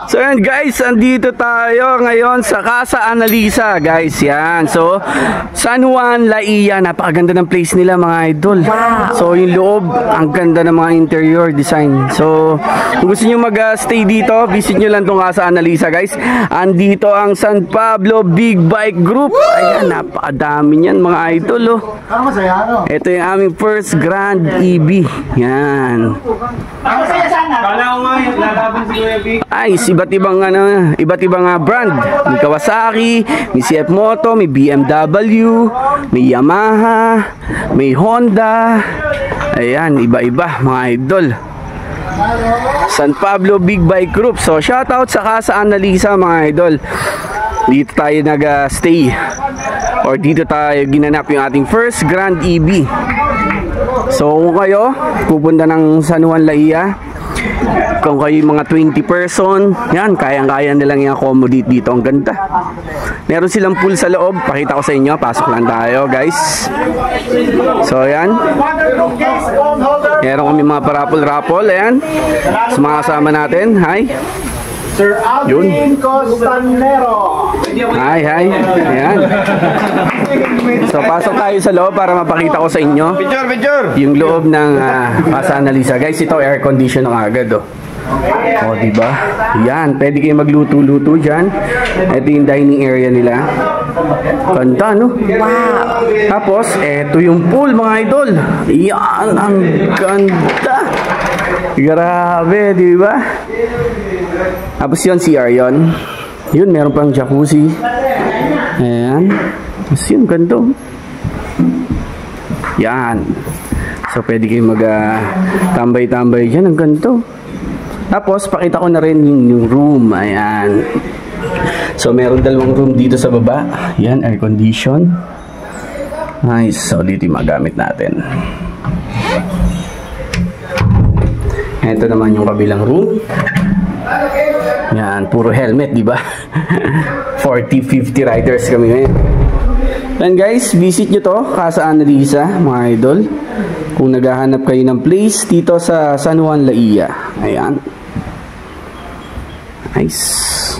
So yan guys, andito tayo ngayon sa Casa Annalisa guys, yan. So San Juan, Laia, napakaganda ng place nila mga idol. So yung loob, ang ganda ng mga interior design. So kung gusto nyo mag-stay dito, visit nyo lang itong Casa Annalisa guys. Andito ang San Pablo Big Bike Group. Ayan, napakadami niyan mga idol oh. Ito yung aming first Grand EB. Yan. Ay, iba't ibang brand. May Kawasaki, may CF Moto, may BMW, may Yamaha, may Honda. Ayan, iba-iba mga idol. San Pablo Big Bike Group. So shoutout sa Casa Annalisa mga idol. Dito tayo nag-stay or dito tayo ginanap yung ating first Grand EB. So kung kayo pupunta ng San Juan, Laia, kung kayo mga 20 person, yan, kayang-kaya nilang i-accommodate dito. Ang ganda. Meron silang pool sa loob. Pakita ko sa inyo. Pasok lang tayo, guys. So, yan. Meron kami mga parapol-rapol. Ayan. Sa mga kasama natin. Hi. Sir Alvin Costanero. Hi. Ayan. So, pasok tayo sa loob para mapakita ko sa inyo yung loob ng Casa Annalisa. Guys, ito air condition ng agad, oh. O, diba? Yan, pwede kayo magluto-luto dyan. Ito yung dining area nila. Ganda, no? Wow! Tapos, ito yung pool, mga idol. Yan, ang ganda. Grabe, diba? Tapos yun, CR yun. Yun, meron pang jacuzzi. Ayan. Tapos yun, ganda. Yan. So, pwede kayo mag-tambay-tambay dyan. Ang ganda. Tapos, pakita ko na rin yung room. Ayan. So, meron dalawang room dito sa baba. Ayan, air condition. Nice. So, dito yung magamit natin. Ito naman yung kabilang room. Yan, puro helmet, di ba? 40-50 riders kami ngayon. And guys, visit nyo to, Casa Annalisa, mga idol. Kung naghahanap kayo ng place dito sa San Juan, Laia. Ayan. Nice.